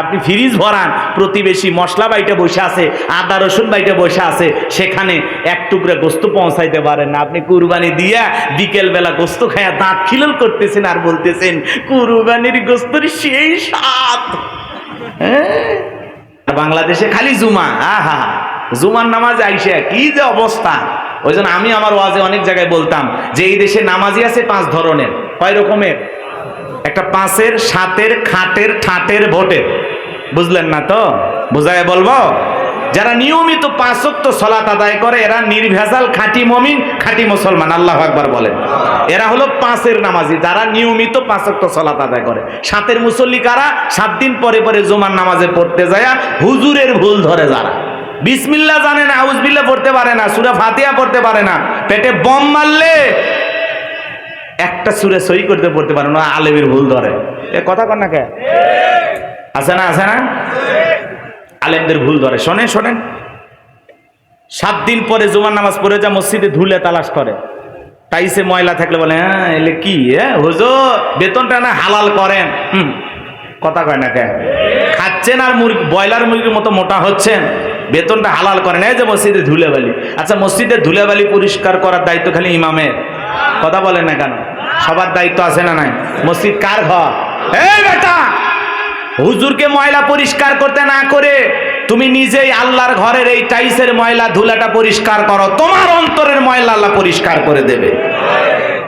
আপনি ফ্রিজ ভরান, প্রতিবেশী মশলা বাইটে বসে আছে, আদা রসুন বাইটে বসে আছে, সেখানে এক টুকরা গোস্ত পৌঁছাইতে পারেন না। আপনি কুরবানি দিয়া বিকেল বেলা গোস্ত খায়া দাঁত খিলল করতেছেন আর বলতেছেন কুরবানির গোস্তর সেই স্বাদ। বাংলাদেশে খালি জুমা, আহা জুমার নামাজ আইসা কি যে অবস্থা। ওই জন্য আমি আমার ওয়াজে অনেক জায়গায় বলতাম যে এই দেশে নামাজি আছে 5 ধরনের। কয় রকমের? একটা 5-এর, 7-এর, খাটের, ঠাটের, ভোটের। বুঝলেন না তো? বুঝায় বলবো, যারা নিয়মিত 5 ওয়াক্ত সালাত আদায় করে এরা নির্ভেজাল খাঁটি মুমিন, খাঁটি মুসলমান। আল্লাহু আকবার বলেন। এরা হলো 5-এর নামাজি, যারা নিয়মিত 5 ওয়াক্ত সালাত আদায় করে। 7-এর মুসল্লি কারা? 7 দিন পরে পরে জুমার নামাজে পড়তে যায় হুজুরের ভুল ধরে যারা বিসমিল্লাহ জানে না, আউযুবিল্লাহ পড়তে পারে না, সূরা ফাতিহা পড়তে পারে না, পেটে বম মারলে একটা সূরা সহি করতে পড়তে পারে না, আলেমের ভুল ধরে। এ কথা কন না কে? আছে না? আছে না? আলেমদের ভুল ধরে। শোনেন শোনেন, 7 দিন পরে জুমার নামাজ পড়ে যা মসজিদে ধুলে তালাশ করে, টাইসে ময়লা থাকলে বলে হ্যাঁ এলে কি হুজুর বেতনটা না হালাল করেন। কথা কয় না কে? খাচ্ছেন আর মুরগি, ব্রয়লার মুরগির মতো মোটা হচ্ছেন, বেতনটা হালাল করেন। এই যে মসজিদে ধুলেবালি, আচ্ছা মসজিদে ধুলেবালি পরিষ্কার করার দায়িত্ব খালি ইমামের? কথা বলেন না কেন? সবার দায়িত্ব আছে না নাই? মসজিদ কার ঘর? এই বেটা, হুজুরকে ময়লা পরিষ্কার করতে না করে তুমি নিজেই আল্লাহর ঘরের এই টাইসের ময়লা ধুলাটা পরিষ্কার করো, তোমার অন্তরের ময়লা আল্লাহ পরিষ্কার করে দেবে।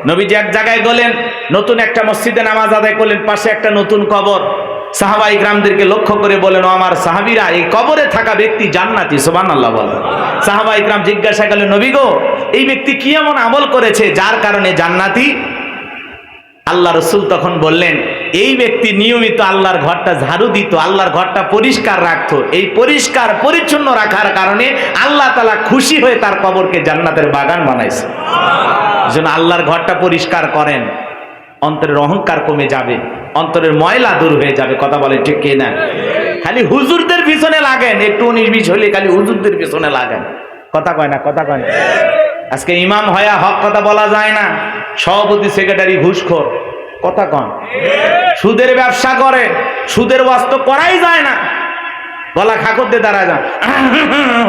নবীজি এক জায়গায় গেলেন, নতুন একটা মসজিদে নামাজ আদায় করলেন, পাশে একটা নতুন কবর। সাহাবা ইকরামদেরকে লক্ষ্য করে বলেন, ও আমার সাহাবীরা, এই কবরে থাকা ব্যক্তি জান্নাতি। সুবহানাল্লাহ বলেন। সাহাবা ইকরাম জিজ্ঞাসা করলেন, নবী গো, এই ব্যক্তি কি এমন আমল করেছে যার কারণে জান্নাতি? আল্লাহ রাসূল তখন বললেন, এই ব্যক্তি নিয়মিত আল্লাহর ঘরটা ঝাড়ু দিত, আল্লাহর ঘরটা পরিষ্কার রাখতো। এই পরিষ্কার পরিচ্ছন্ন রাখার কারণে আল্লাহ তাআলা খুশি হয়ে তার কবরকে জান্নাতের বাগান বানাইছে। যেন আল্লাহর ঘরটা পরিষ্কার করেন, অন্তরের অহংকার কমে যাবে, অন্তরের ময়লা দূর হয়ে যাবে। কথা বলে ঠিক কি না? খালি হুজুরদের পিছনে লাগেন, একটু 19-20 হলে খালি হুজুরদের পিছনে লাগেন। কথা কয় না? কথা কয় না? আজকে ইমাম হয়া হক কথা বলা যায় না, সভাপতি সেক্রেটারি ঘুষখোর। কথা কন। সুদের ব্যবসা করে, সুদের ওয়াজ তো করাই যায় না, গলা খাকর দিয়ে দাঁড়ায় যান,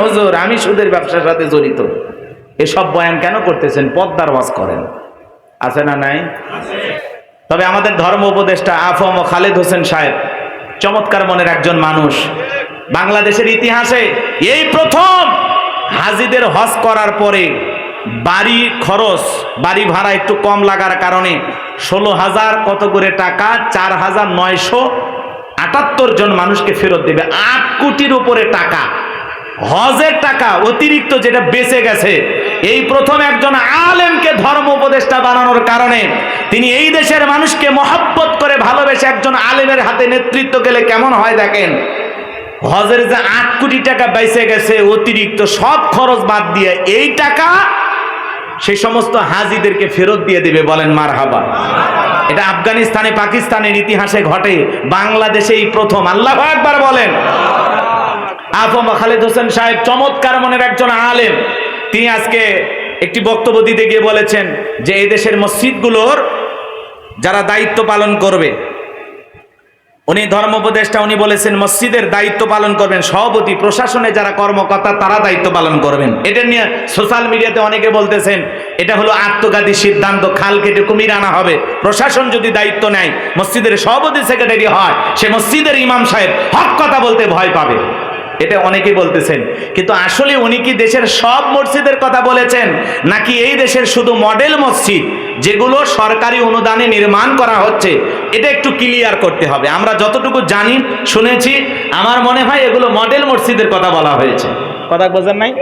হুজুর আমি সুদের ব্যবসার সাথে জড়িত। এসব বয়ান কেন করতেছেন? পদ্মার ওয়াজ করেন। আছে না নাই? তবে আমাদের ধর্ম উপদেষ্টা আফম খালেদ হোসেন সাহেব চমৎকার মনের একজন মানুষ। বাংলাদেশের ইতিহাসে এই প্রথম হাজিদের হজ করার পরে বাড়ি খরচ, বাড়ি ভাড়া একটু কম লাগার কারণে 16,000 কত করে টাকা, 4,978 জন মানুষকে ফেরত দেবে। 8 কোটির উপরে টাকা, হজের টাকা অতিরিক্ত যেটা বেঁচে গেছে। এই প্রথম একজন আলেমকে ধর্ম উপদেষ্টা বানানোর কারণে তিনি এই দেশের মানুষকে মহব্বত করে ভালোবেসে, একজন আলেমের হাতে নেতৃত্ব গেলে কেমন হয় দেখেন। হজের যে 8 কোটি টাকা বেঁচে গেছে অতিরিক্ত, সব খরচ বাদ দিয়ে এই টাকা সেই সমস্ত হাজিদেরকে ফেরত দিয়ে দিবে। বলেন মারহাবা। এটা আফগানিস্তানে, পাকিস্তানের ইতিহাসে ঘটে, বাংলাদেশে এই প্রথম। আল্লাহু আকবার বলেন। আফম খালেদ হোসেন সাহেব চমৎকার মনের একজন আলেম। তিনি আজকে একটি বক্তব্য দিতে গিয়ে বলেছেন যে এই দেশের মসজিদগুলোর যারা দায়িত্ব পালন করবে, উনি ধর্ম উপদেষ্টা, উনি বলেছেন মসজিদের দায়িত্ব পালন করবেন সভাপতি, প্রশাসনে যারা কর্মকর্তা তারা দায়িত্ব পালন করবেন। এটা নিয়ে সোশ্যাল মিডিয়াতে অনেকে বলতেছেন এটা হলো আত্মঘাতী সিদ্ধান্ত, খাল কেটে কুমির আনা হবে। প্রশাসন যদি দায়িত্ব নেয়, মসজিদের সভাপতি সেক্রেটারি হয়, সে মসজিদের ইমাম সাহেব হক কথা বলতে ভয় পাবে। এটা অনেকেই বলতেছেন, কিন্তু আসলে উনি কি দেশের সব মসজিদের কথা বলেছেন, নাকি এই দেশের শুধু মডেল মসজিদ যেগুলো সরকারি অনুদানে নির্মাণ করা হচ্ছে? এটা একটু ক্লিয়ার করতে হবে। আমরা যতটুকু জানি, শুনেছি, আমার মনে হয় এগুলো মডেল মসজিদের কথা বলা হয়েছে। কথা বোঝেন নাই?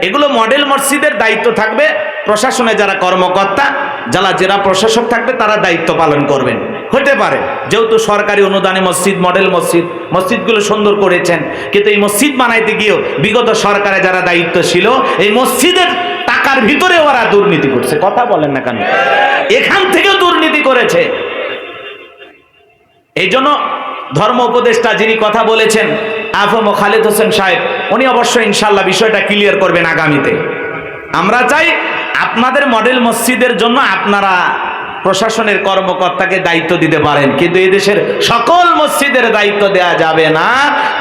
এগুলো মডেল মসজিদের দায়িত্ব থাকবে, প্রশাসনে যারা কর্মকর্তা, যারা জেলা প্রশাসক থাকবে তারা দায়িত্ব পালন করবেন। হতে পারে যেহেতু সরকারি অনুদানে মসজিদ, মডেল মসজিদ, মসজিদগুলো সুন্দর করেছেন, কিন্তু এই মসজিদ বানাইতে গিয়েও বিগত সরকারে যারা দায়িত্ব ছিল, এই মসজিদের টাকার ভিতরে ওরা দুর্নীতি করছে। কথা বলেন না কেন? এখান থেকেও দুর্নীতি করেছে। এই জন্য ধর্ম উপদেষ্টা যিনি কথা বলেছেন আফম খালেদ হোসেন সাহেব, উনি অবশ্যই ইনশাল্লাহ বিষয়টা ক্লিয়ার করবেন আগামীতে। আমরা চাই আপনাদের মডেল মসজিদের জন্য আপনারা প্রশাসনের কর্মকর্তাকে দায়িত্ব দিতে পারেন, কিন্তু এই দেশের সকল মসজিদের দায়িত্ব দেয়া যাবে না।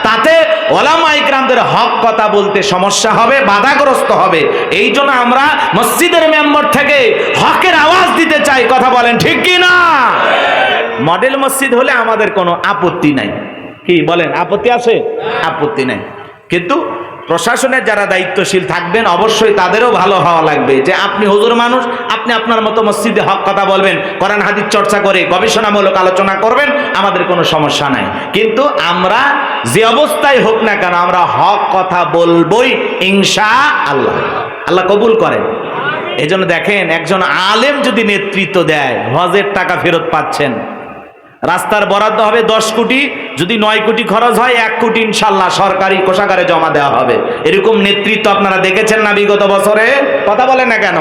তাতে ওলামা ইকরামদের হক কথা বলতে সমস্যা হবে, বাধাগ্রস্ত হবে। এই জন্য আমরা মসজিদের মেম্বার থেকে হকের আওয়াজ দিতে চাই। কথা বলেন ঠিক কি না? মডেল মসজিদ হলে আমাদের কোনো আপত্তি নাই। কি বলেন, আপত্তি আছে? আপত্তি নাই। কিন্তু প্রশাসনের যারা দায়িত্বশীল থাকবেন অবশ্যই তাদেরও ভালো হওয়া লাগবে যে আপনি হুজুর মানুষ, আপনি আপনার মতো মসজিদে হক কথা বলবেন, কোরআন হাদিস চর্চা করে গবেষণামূলক আলোচনা করবেন, আমাদের কোনো সমস্যা নাই। কিন্তু আমরা যে অবস্থায় হোক না কেন আমরা হক কথা বলবই ইনশাআল্লাহ। আল্লাহ কবুল করেন। এই জন্য দেখেন, একজন আলেম যদি নেতৃত্ব দেয়, হজের টাকা ফেরত পাচ্ছেন। রাস্তার বরাদ্দ হবে 10 কোটি, যদি 9 কোটি খরচ হয় 1 কোটি ইনশাল্লাহ সরকারি কোষাগারে জমা দেওয়া হবে। এরকম নেতৃত্ব আপনারা দেখেছেন না বিগত বছরে? কথা বলেন না কেন?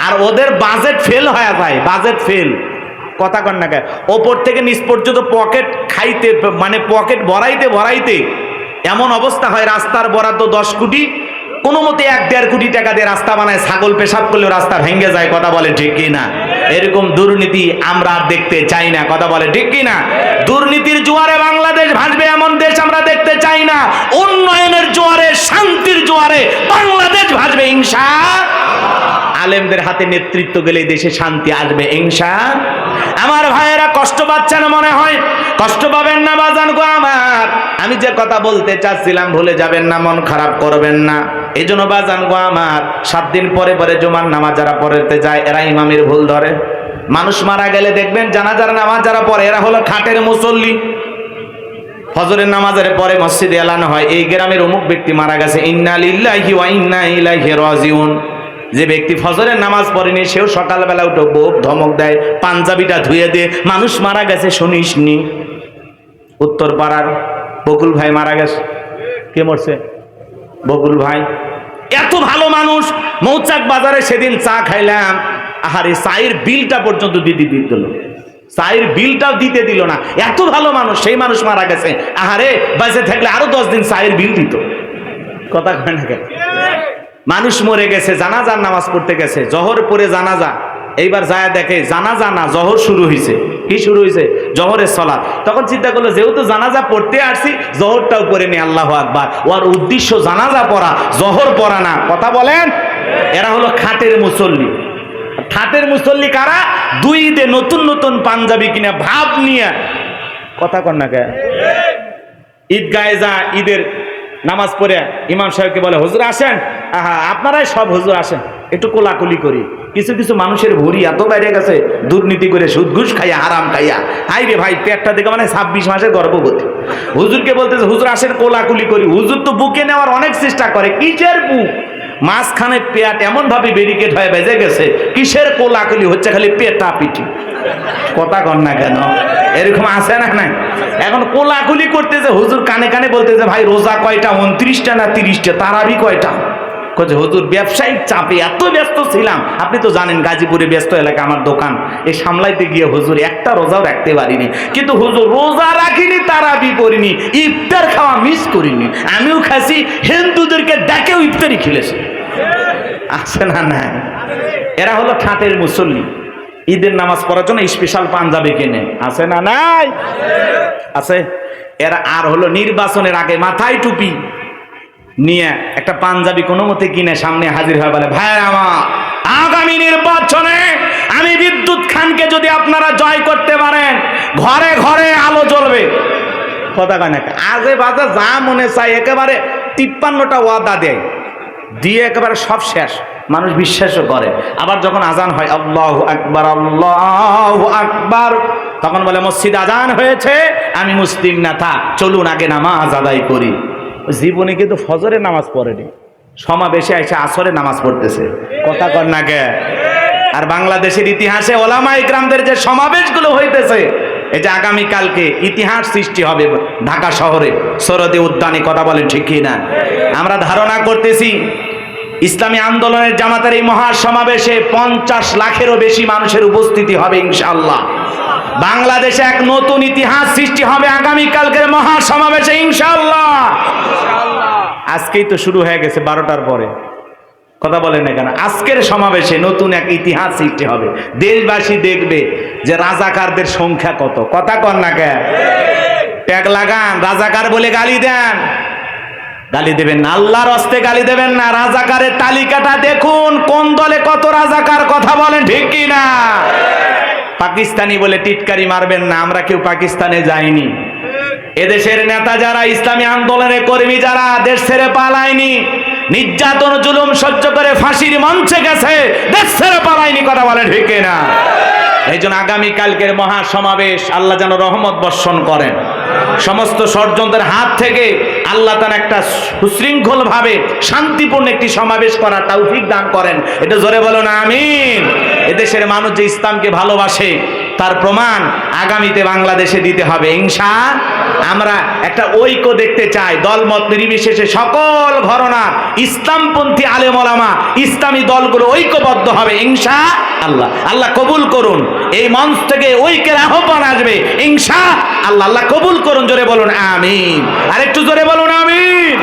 আর ওদের বাজেট ফেল হয়ে যায়, বাজেট ফেল। কথা কন না কেন? ওপর থেকে নিচ পর্যন্ত পকেট খাইতে, মানে পকেট ভরাইতে ভরাইতে এমন অবস্থা হয়, রাস্তার বরাদ্দ 10 কোটি, কোনো মতে 1-1.5 কোটি টাকা দিয়ে রাস্তা বানায়, ছাগল পেশাব করলেও রাস্তা ভেঙে যায়। কথা বলে ঠিক কি না? এরকম দুর্নীতি আমরা আর দেখতে চাই না। কথা বলে ঠিক কি না? দুর্নীতির জোয়ারে বাংলাদেশ ভাসবে এমন দেশ আমরা দেখতে চাই না। উন্নয়নের জোয়ারে, শান্তির জোয়ারে বাংলাদেশ ভাসবে ইনশাআল্লাহ। আলেমদের হাতে নেতৃত্ব গেলে দেশে শান্তি আসবে ইনশাআল্লাহ। আমার ভাইয়েরা কষ্ট পাচ্ছেন মনে হয়, কষ্ট পাবেন না বাজান গো আমার। আমি যে কথা বলতে চাচ্ছিলাম ভুলে যাবেন না, মন খারাপ করবেন না। এই জন্য বাজান গো আমার, 7 দিন পরে পরে জুমার নামাজ যারা পড়তে যায় এরা ইমামের ভুল ধরে। মানুষ মারা গেলে দেখবেন জানাজার নামাজ যারা পড়ে এরা হলো খাটের মুসল্লি। ফজরের নামাজের পরে মসজিদে এলান হয় এই গ্রামের অমুক ব্যক্তি মারা গেছে, ইন্না লিল্লাহি ওয়া ইন্না ইলাইহি রাজিউন। যে ব্যক্তি ফজরের নামাজ পড়েনি সেও সকালবেলা উঠে বোক ধমক দেয়, পাঞ্জাবিটা ধুয়ে দিয়ে মানুষ মারা গেছে শুনিসনি? উত্তর পাড়ার বকুল ভাই মারা গেছে। কে মরছে? বকুল ভাই। এত ভালো মানুষ, মৌচাক বাজারে সেদিন চা খাইলাম, আহারে চায়ের বিলটা পর্যন্ত দিতে দিল, চায়ের বিলটাও দিতে দিল না। এত ভালো মানুষ, সেই মানুষ মারা গেছে। আহারে বাজে থাকলে আরো 10 দিন চায়ের বিল দিত। কথা কয় না কেন? মানুষ মরে গেছে, জানাজার নামাজ পড়তে গেছে, জহর পরে জানাজা, এইবার যায় দেখে জানাজা না জহর শুরু হয়েছে। কি শুরু হয়েছে? জহরের সালাত। তখন চিন্তা করলো যেহেতু জানাজা পড়তে আসছি জহরটাও পড়ে নি, আল্লাহু আকবার। ওর উদ্দেশ্য জানাজা পড়া, জহর পড়া না। কথা বলেন? এরা হলো খাটের মুসল্লি। খাটের মুসল্লি কারা? 2 ঈদে নতুন নতুন পাঞ্জাবি কিনে ভাব নিয়ে, কথা কন না কে, ঈদগাহে যা, ঈদের নামাজ পড়ে ইমাম সাহেবকে বলে হুজুর আসেন, আহা আপনারাই সব হুজুর আসেন, একটু কোলাকুলি করি। কিছু কিছু মানুষের ভুঁড়ি এত বাইরে গেছে দুর্নীতি করে, সুদ ঘুষ খাইয়া, হারাম খাইয়া। হাই রে ভাই, পেটটা দেখে মানে 26 মাসের গর্ভবতী। হুজুরকে বলতেছে হুজুর আসেন কোলাকুলি করি। হুজুর তো বুকে নেওয়ার অনেক চেষ্টা করে, কিসের বুক? মাঝখানে পেট এমন ভাবে ব্যারিকেড হয়ে বেজে গেছে, কিসের কোলাকুলি হচ্ছে? খালি পেটা পিটি। কথা কন না কেন? এরকম আছে না? না এখন কোলাকুলি করতেছে, হুজুর কানে কানে বলতেছে ভাই রোজা কয়টা? 29টা না 30টা? তারাবি কয়টা? হুজুর ব্যবসায়িক চাপে এত ব্যস্ত ছিলাম, আপনি তো জানেন গাজীপুরে ব্যস্ত এলাকা আমার দোকান, এই সামলাইতে গিয়ে হুজুর একটা রোজাও রাখতে পারিনি। কিন্তু হুজুর রোজা রাখিনি, তারাবি করিনি, ইফতার খাওয়া মিস করিনি। আমিও খাসি, হিন্দুদেরকে ডেকেও ইফতারি খেলেছি। আছে না? নাই। এরা হলো খাটের মুসল্লি, ঈদের নামাজ পড়ার জন্য স্পেশাল পাঞ্জাবি কেনে। আছে না? নাই। আছে। এরা আর হলো নির্বাচনের আগে মাথায় টুপি নিয়ে একটা পাঞ্জাবি কোনো মতে কিনে সামনে হাজির হয়, বলে ভাই আমার আগামী নির্বাচনে আমি বিদ্যুৎ খানকে যদি আপনারা জয় করতে পারেন ঘরে ঘরে আলো জ্বলবে। কথা কয় না? আজে বাজে যা মনে চাই একেবারে 53টা ওয়াদা দেয়, দিয়ে একেবারে সব শেষ। মানুষ বিশ্বাসও করে। আবার যখন আজান হয় আল্লাহু আকবার, আল্লাহু আকবার, তখন বলে মসজিদ আজান হয়েছে, আমি মুসলিম না, থা চলুন আগে নামাজ আদায় করি। জীবনে কিন্তু ফজরের নামাজ পড়েনি, সমাবেশে এসে আসরের নামাজ পড়তেছে। কথা কর না কে? আর বাংলাদেশের ইতিহাসে ওলামা ইকরামদের যে সমাবেশগুলো হইতেছে, এই যে আগামীকালকে ইতিহাস সৃষ্টি হবে ঢাকা শহরে সরদী উদ্যানে। কথা বলেন ঠিক কি না? আমরা ধারণা করতেছি ইসলামী আন্দোলনের জামাতের এই মহা সমাবেশে 50 লাখেরও বেশি মানুষের উপস্থিতি হবে ইনশাআল্লাহ। বাংলাদেশে এক নতুন ইতিহাস সৃষ্টি হবে আগামীকালকের মহা সমাবেশে ইনশাআল্লাহ। আজকেই তো শুরু হয়ে গেছে 12টার পরে। কথা বলেন না কেন? আজকের সমাবেশে নতুন এক ইতিহাস সৃষ্টি হবে। দেশবাসী দেখবে যে রাজাকারদের সংখ্যা কত। কথা কন না কেন? ট্যাগ লাগান, রাজাকার বলে গালি দেন, গালি দেবেন না, আল্লাহর হস্তে গালি দেবেন না। রাজাকারের তালিকাটা দেখুন, কোন দলে কত রাজাকার। কথা বলেন ঠিক কি না? পাকিস্তানি বলে টিটকারি মারবেন না, আমরা কেউ পাকিস্তানে যাইনি। এদেশের নেতা যারা, ইসলামী আন্দোলনের কর্মী যারা দেশ ছেড়ে পালায়নি, নির্যাতন জুলুম সহ্য করে ফাঁসির মঞ্চে গেছে, দেশ ছেড়ে পালায়নি। কথা বলেন ঠিক কি না? এই জন্য আগামীকালকের মহাসমাবেশ আল্লাহ যেন রহমত বর্ষণ করেন। সমস্ত ষড়যন্ত্রের হাত থেকে আল্লাহ তার একটা সুশৃঙ্খল ভাবে শান্তিপূর্ণ একটি সমাবেশ করার তৌফিক দান করেন। এটা জোরে বলো না আমিন। এদেশের মানুষ যে ইসলামকে ভালোবাসে তার প্রমাণ আগামীতে বাংলাদেশে দিতে হবে ইনশাআল্লাহ। আমরা একটা ঐক্য দেখতে চাই, দলমত নির্বিশেষে সকল ঘরানার ইসলামপন্থী আলেম ওলামা ইসলামী দলগুলো ঐক্যবদ্ধ হবে ইনশাআল্লাহ। আল্লাহ কবুল করুন। এই মঞ্চ থেকে ঐক্যের আহ্বান আসবে ইনশাআল্লাহ। আল্লাহ কবুল করুন। জোরে বলুন আমিন। আর একটু জোরে বলুন আমিন।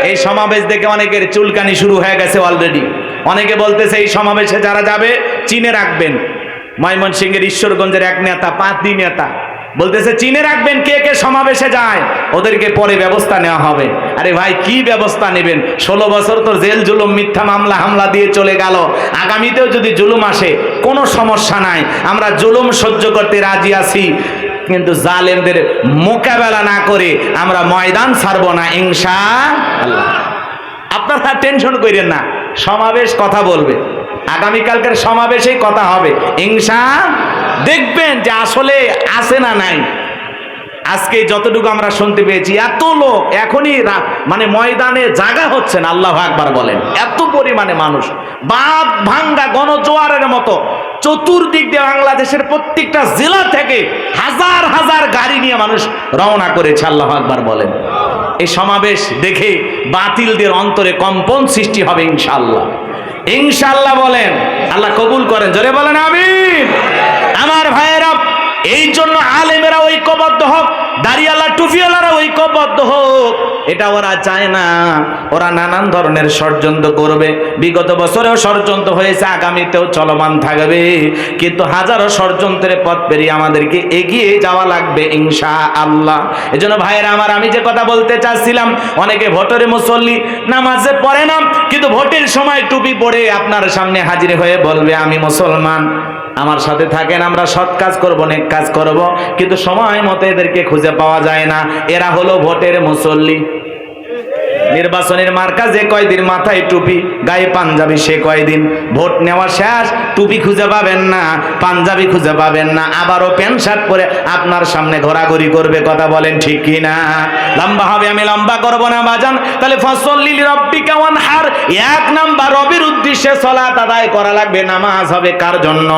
এই সমাবেশ দেখে অনেকের চুলকানি শুরু হয়ে গেছে অলরেডি। অনেকে বলতেছে এই সমাবেশে যারা যাবে চিনে রাখবেন। ময়মনসিংহের ঈশ্বরগঞ্জের এক নেতা, পাঁচদি নেতা বলতেছে চিনে রাখবেন কে কে সমাবেশে যায়, ওদেরকে পরে ব্যবস্থা নেওয়া হবে। আরে ভাই কি ব্যবস্থা নেবেন? 16 বছর তো জেল জুলুম মিথ্যা মামলা হামলা দিয়ে চলে গেল। আগামীতেও যদি জুলুম আসে কোনো সমস্যা নাই, আমরা জুলুম সহ্য করতে রাজি আছি, কিন্তু জালেমদের মোকাবেলা না করে আমরা ময়দান ছাড়বো না ইনশাআল্লাহ। আপনারা টেনশন করেন না, সমাবেশ কথা বলবে, আগামীকালকের সমাবেশেই কথা হবে ইনশাআল্লাহ। দেখবেন যে আসলে আছে না নাই। আজকে যতটুকু আমরা শুনতে পেয়েছি, এত লোক এখনই মানে ময়দানে জায়গা হচ্ছে না। আল্লাহু আকবার বলেন। এত পরিমাণে মানুষ, বাঁধ ভাঙ্গা গণজোয়ারের মতো চতুর্দিক দিয়ে বাংলাদেশের প্রত্যেকটা জেলা থেকে হাজার হাজার গাড়ি নিয়ে মানুষ রওনা করেছে। আল্লাহু আকবার বলেন। এই সমাবেশ দেখে বাতিলদের অন্তরে কম্পন সৃষ্টি হবে ইনশাআল্লাহ। ইনশাআল্লাহ বলেন। আল্লাহ কবুল করেন। জোরে বলেন আমিন। আমার ভাইয়েরা, এই জন্য আলেমেরা ঐক্যবদ্ধ হোক, দাড়িওয়ালা টুপিওয়ালারা ঐক্যবদ্ধ হোক, এটা ওরা চায় না। ওরা নানান ধরনের ষড়যন্ত্র করবে। বিগত বছরেও ষড়যন্ত্র হয়েছে, আগামীতেও চলমান থাকবে। কিন্তু হাজারো ষড়যন্ত্রের পথ পেরিয়ে আমাদেরকে এগিয়ে যাওয়া লাগবে ইনশাআল্লাহ। এজন্য ভাইয়েরা আমার, আমি যে কথা বলতে চাচ্ছিলাম, অনেকে ভোটের মুসল্লি, নামাজে পড়ে না, কিন্তু ভোটের সময় টুপি পরে আপনার সামনে হাজির হয়ে বলবে আমি মুসলমান, আমার সাথে থাকেন, আমরা সৎ কাজ করব, নেক কাজ করব, কিন্তু সময় মতো এদেরকে খুঁজে পাওয়া যায় না। এরা হলো ভোটের মুসল্লি। নির্বাচনের মার্কা যে কয়দিন মাথায় টুপি, গায়ে পাঞ্জাবি, সে কয়দিন ভোট নেওয়া শেষ, টুপি খুঁজে পাবেন না, পাঞ্জাবি খুঁজে পাবেন না, আবারও প্যান্ট শার্ট পরে আপনার সামনে ঘোরাঘুরি করবে। কথা বলেন ঠিক কি না? লম্বা হবে, আমি লম্বা করব না বাজান। তাহলে ফসল্লি লিরাব্বিকা ওয়ানহার, এক নাম্বার রবের উদ্দেশ্যে সালাত আদায় করা লাগবে। নামাজ হবে কার জন্য?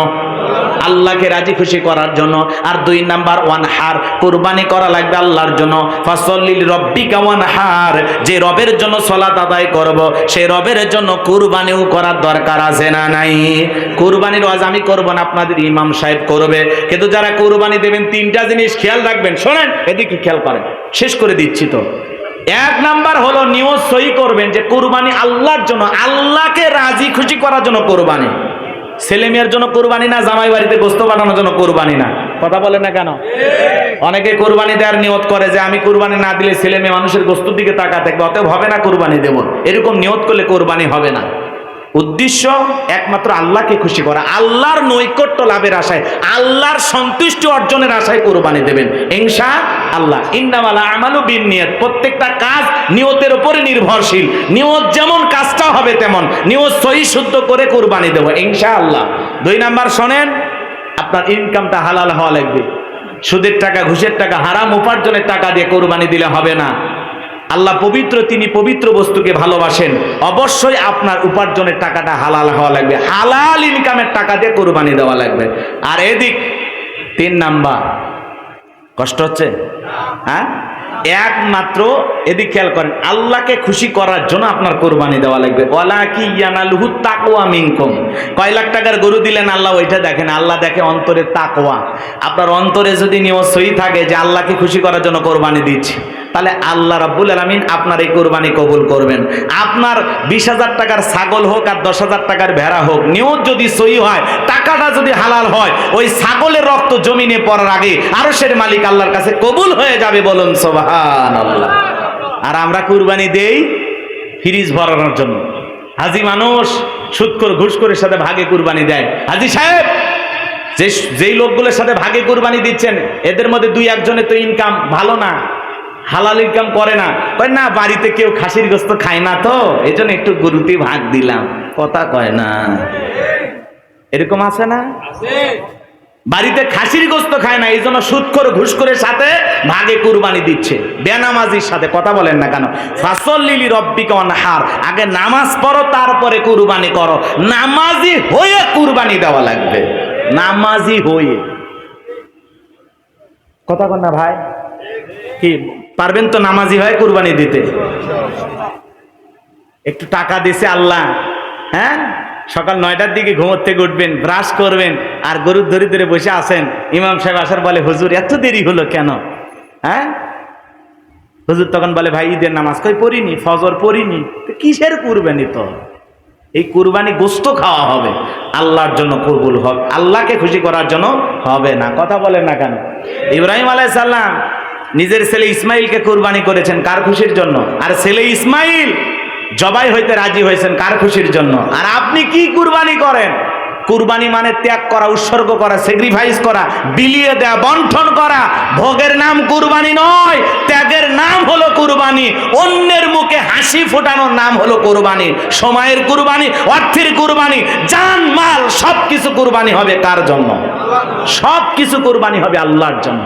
আল্লাহকে রাজি খুশি করার জন্য। আর 2 নাম্বার ওয়ানহার, কুরবানি করা লাগবে আল্লাহর জন্য। ফসল্লি লিরাব্বিকা ওয়ানহার, যে রবের জন্য সালাত আদায় করব, সেই রবের জন্য কুরবানিও করার দরকার আছে না নাই? কুরবানির ওয়াজ আমি করব না, আপনাদের ইমাম সাহেব করবে। কিন্তু যারা কুরবানি দেবেন 3টা জিনিস খেয়াল রাখবেন। শোনেন, এদিকে খেয়াল করেন, শেষ করে দিচ্ছি তো। 1 নাম্বার হলো নিয়ত সহি করবেন যে কুরবানি আল্লাহর জন্য, আল্লাহকে রাজি খুশি করার জন্য কুরবানি। ছেলে মেয়ের জন্য কুরবানি না, জামাই বাড়িতে গোস্ত বানানোর জন্য কুরবানি না। কথা বলেন না কেন? অনেকে কুরবানি দেওয়ার নিয়ত করে যে আমি কুরবানি না দিলে ছেলে মেয়ে মানুষের গোস্তের দিকে তাকা থাকবে, অতএব হবে না কুরবানি দেব। এরকম নিয়ত করলে কুরবানি হবে না। উদ্দেশ্য একমাত্র আল্লাহকে খুশি করা, আল্লাহর নৈকট্য লাভের আশায়, আল্লাহর সন্তুষ্টি অর্জনের আশায় কুরবানি দেবেন ইনশাআল্লাহ। ইন্নামাল আমালু বিন্নিয়াত, প্রত্যেকটা কাজ নিয়তের উপরে নির্ভরশীল। নিয়ত যেমন কাজটা হবে তেমন। নিয়ত সহি শুদ্ধ করে কুরবানি দেব ইনশাআল্লাহ। 2 নাম্বার শোনেন, আপনার ইনকামটা হালাল হওয়া লাগবে। সুদের টাকা, ঘুষের টাকা, হারাম উপার্জনের টাকা দিয়ে কুরবানি দিলে হবে না। আল্লাহ পবিত্র, তিনি পবিত্র বস্তুকে ভালোবাসেন। অবশ্যই আপনার উপার্জনের টাকাটা হালাল হওয়া লাগবে, হালাল ইনকামের টাকা দিয়ে কুরবানি দেওয়া লাগবে। আর এদিক 3 নাম্বার, কষ্ট হচ্ছে? হ্যাঁ, একমাত্র এদিক খেয়াল করেন, আল্লাহকে খুশি করার জন্য আপনার কুরবানি দেওয়া লাগবে। ওয়ালা কি ইয়ানালহু তাকওয়া মিনকুম, কয় লাখ টাকার গরু দিলেন আল্লাহ ওইটা দেখেন, আল্লাহ দেখে অন্তরের তাকওয়া। আপনার অন্তরে যদি নিয়ত সহি থাকে যে আল্লাহকে খুশি করার জন্য কুরবানি দিচ্ছি, তাহলে আল্লাহ রাব্বুল আলামিন আপনার এই কুরবানি কবুল করবেন। আপনার 20,000 টাকার ছাগল হোক আর 10,000 টাকার ভেড়া হোক, নিয়ত যদি সহি হয়, টাকাটা যদি হালাল হয়, ওই ছাগলের রক্ত জমিনে পড়ার আগে আরশের মালিক আল্লাহর কাছে কবুল হয়ে যাবে, বলুন সুবহানাল্লাহ। আর আমরা কুরবানি দেই ফ্রিজ ভরানোর জন্য। হাজি মানুষ সুদখোর ঘুষখোরের সাথে ভাগে কুরবানি দেয়। হাজি সাহেব, যেই লোকগুলোর সাথে ভাগে কুরবানি দিচ্ছেন, এদের মধ্যে 2-1 জনের তো ইনকাম ভালো না, হালাল ইনকাম করে না। কয় না, বাড়িতে কেউ খাসির গোস্ত খায় না, তো এই জন্য একটু গরুতে ভাগ দিলাম। কথা কয় না, এরকম আছে না? বাড়িতে খাসির গোস্ত খায় না, এই জন্য সুদখোর ঘুষখোরের সাথে ভাগে কুরবানি দিচ্ছে, বেনামাজির সাথে। কথা বলেন না কেন? ফাসল্লি লিরাব্বিকা ওয়ানহার, আগে নামাজ পড়ো তারপরে কুরবানি করো। নামাজি হয়ে কুরবানি দেওয়া লাগবে, নামাজি হয়ে। কথা বল না ভাই, কি পারবেন তো নামাজি হয়ে কুরবানি দিতে? একটু টাকা দিছে আল্লাহ, হ্যাঁ, সকাল 9টার দিকে ঘুমোর থেকে উঠবেন, ব্রাশ করবেন, আর গরুর ধরে ধরে বসে আছেন। ইমাম সাহেব আসার বলে, হুজুর এত দেরি হলো কেন? হ্যাঁ, হুজুর তখন বলে, ভাই ঈদের নামাজ কই পড়িনি, ফজর পড়িনি। তো কিসের কুরবানি? তো এই কুরবানি গোস্ত খাওয়া হবে, আল্লাহর জন্য কবুল হবে, আল্লাহকে খুশি করার জন্য হবে না। কথা বলেন না কেন? ইব্রাহিম আলাইহিস সালাম নিজের ছেলে ইসমাইলকে কুরবানি করেছেন, কার খুশির জন্য? আর ছেলে ইসমাইল জবাই হইতে রাজি হয়েছেন, কার খুশির জন্য? আর আপনি কি কুরবানি করেন? কুরবানি মানে ত্যাগ করা, উৎসর্গ করা, স্যাক্রিফাইস করা, বিলিয়ে দেয়া, বন্টন করা। ভোগের নাম কুরবানি নয়, ত্যাগের নাম হলো কুরবানি। অন্যের মুখে হাসি ফোটানোর নাম হলো কুরবানি। সময়ের কুরবানি, অর্থের কুরবানি, জান মাল সবকিছু কুরবানি হবে কার জন্য? সবকিছু কুরবানি হবে আল্লাহর জন্য।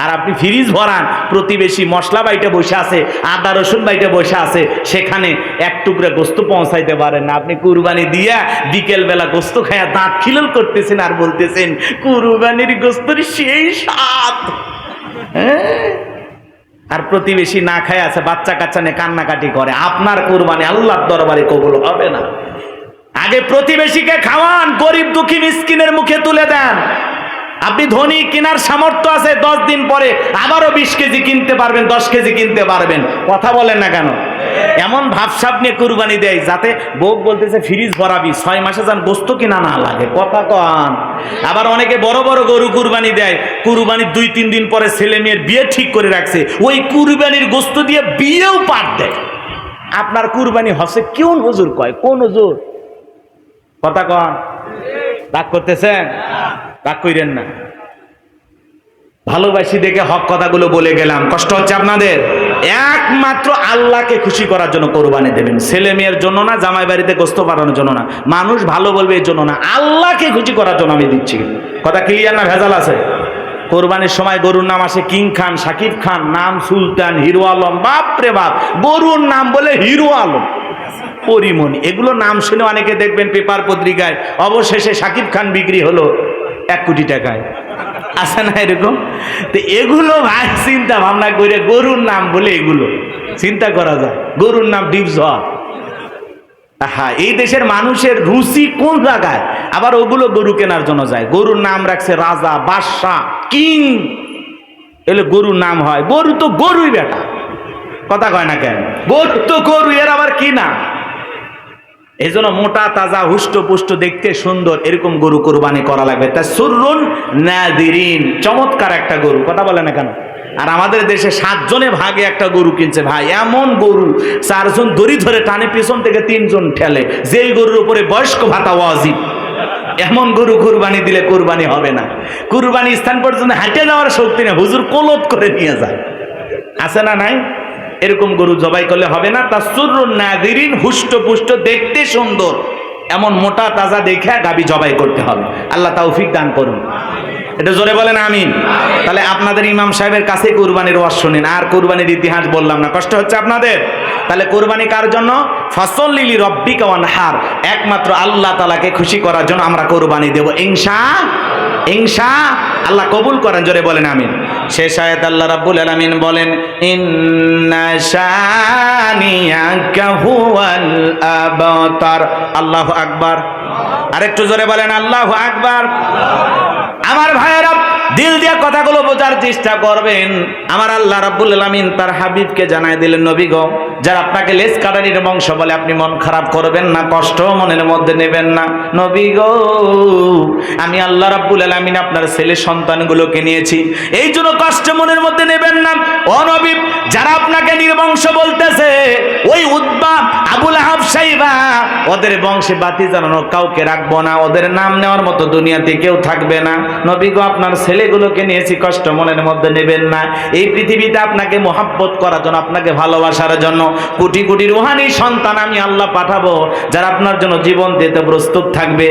আর আপনি ফ্রিজ ভরান, প্রতিবেশী মশলা বাইটে বসে আছে, আদা রসুন বাইটে বসে আছে, সেখানে এক টুকরা গোস্ত পৌঁছাইতে পারেন না। আপনি কুরবানি দিয়া বিকেল বেলা গোস্ত খায়া দাঁত খিলল করতেছেন আর বলতেছেন কুরবানির গোস্তর সেই স্বাদ। আর প্রতিবেশী না খায় আছে, বাচ্চা কাচ্চা নিয়ে কান্নাকাটি করে। আপনার কুরবানি আল্লাহর দরবারে কবুল হবে না। আগে প্রতিবেশীকে খাওয়ান, গরিব দুঃখী মিসকিনের মুখে তুলে দেন। আপনি ধনী, কেনার সামর্থ্য আছে, 10 দিন পরে আবারও 20 কেজি কিনতে পারবেন, 10 কেজি কিনতে পারবেন। কথা বলেন না কেন? এমন ভাবসাব নিয়ে কুরবানি দেয়, যাতে বউ বলতেছে ফ্রিজ ভরাবি, 6 মাসে যেন গোস্ত কিনা না লাগে। কথা কন। আবার অনেকে বড় বড় গরু কুরবানি দেয়, কুরবানির 2-3 দিন পরে ছেলে মেয়ের বিয়ে ঠিক করে রাখছে, ওই কুরবানির গোস্ত দিয়ে বিয়েও পাঠ দেয়। আপনার কুরবানি হচ্ছে কোন হুজুর? কয় কোন হুজুর? কথা কন। রাগ করতেছেন? রাগ কইরেন না, ভালোবাসি দেখে হক কথাগুলো বলে গেলাম, কষ্ট হচ্ছে আপনাদের? একমাত্র আল্লাহকে খুশি করার জন্য কোরবানি দেবেন, ছেলে মেয়ের জন্য না, জামাই বাড়িতে গোস্ত বাড়ানোর জন্য না, মানুষ ভালো বলবে এর জন্য না, আল্লাহকে খুশি করার জন্য আমি দিচ্ছি। কথা ক্লিয়ার না ভেজাল আছে? কোরবানির সময় গরুর নাম আসে কিং খান, শাকিব খান, নাম সুলতান, হিরো আলম। বাপ রে বাপ, গরুর নাম বলে হিরো আলম, পরিমণি, এগুলো নাম শুনে অনেকে দেখবেন পেপার পত্রিকায়, অবশেষে শাকিব খান বিক্রি হলো 1 কোটি টাকায়। আছে না এরকম? তো এগুলো ভাই চিন্তা ভাবনা করে গরুর নাম বলে এগুলো চিন্তা করা যায়, গরুর নাম ডিপস হওয়া। হ্যাঁ, এই দেশের মানুষের রুচি কোন জায়গায়? আবার ওগুলো গরু কেনার জন্য যায়, গরুর নাম রাখছে রাজা, বাদশা, কিং। এলে গরুর নাম হয়, গরু তো গরুই বেটা। কথা কয় না কেন? গরু তো গরু, এর আবার কি না? এই জন্য মোটা তাজা হুষ্ট পুষ্ট দেখতে সুন্দর এরকম গরু কোরবানি করা লাগবে। তা সুররুন নাদিরিন, চমৎকার একটা গরু। কথা বলে না কেন? আর আমাদের দেশে 7 জনে ভাগে একটা গরু কিনছে ভাই, এমন গরু 4 জন দড়ি ধরে টানে, পিছন থেকে 3 জন ঠেলে, যেই গরুর উপরে বয়স্ক ভাতা ওয়াজিব। এমন গরু কুরবানি দিলে কুরবানি হবে না। কুরবানি স্থান পর্যন্ত হাঁটে যাওয়ার শক্তি নেই, হুজুর কোলত করে নিয়ে যায়। আছে না নাই? এরকম গরু জবাই করলে হবে না। তাসুরুন নাদিরিন, হুষ্ট পুষ্ট দেখতে সুন্দর এমন মোটা তাজা দেখে গাবি জবাই করতে হবে। আল্লাহ তৌফিক দান করুন। এটা জোরে বলেন আমিন। তাহলে আপনাদের ইমাম সাহেবের কাছে কুরবানির ওয়াজ শুনেন, আর কুরবানির ইতিহাস বললাম না, কষ্ট হচ্ছে আপনাদের? তাহলে কুরবানি কার জন্য? ফাসল্লি লিরাব্বিকা ওয়ানহার, একমাত্র আল্লাহ তাআলাকে খুশি করার জন্য আমরা কুরবানি দেব ইনশা আল্লাহ কবুল করেন, জোরে বলেন আমিন। শেষ আয়াত আল্লাহ রাব্বুল আলামিন বলেন, ইন্না শানিয়াকা হুয়াল আবতার। আল্লাহু আকবার। আরেকটু জোরে বলেন আল্লাহু আকবার। আমার ভাইয়েরা, দিল দিয়া কথাগুলো বোঝার চেষ্টা করবেন। আমার আল্লাহ রাব্বুল আলামিন তার হাবিবকে জানায় দিলেন, নবী গো, যারা আপনাকে লেজ কাটারির বংশ বলে আপনি মন খারাপ করবেন না, কষ্ট মনের মধ্যে নেবেন না। নবী গো, আমি আল্লাহ রাব্বুল আলামিন আপনার ছেলে সন্তানগুলোকে নিয়েছি, এই জন্য কষ্ট মনের মধ্যে নেবেন না। ও নবী, যারা আপনাকে নির্বংশ বলতেছে, ওই উতবা, আবুল আহাব, সাইবা, ওদের বংশে বাতি জ্বালানো কাউকে রাখবো না, ওদের নাম নেওয়ার মতো দুনিয়াতে কেউ থাকবে না। নবী গো, আপনার ছেলেগুলোকে নিয়েছি, কষ্ট মনের মধ্যে নেবেন না। এই পৃথিবীতে আপনাকে মোহাব্বত করার জন্য, আপনাকে ভালোবাসার জন্য কোটি কোটি রুহানি সন্তান আমি আল্লাহ পাঠাবো, যারা আপনার জন্য জীবন দিতে প্রস্তুত থাকবে।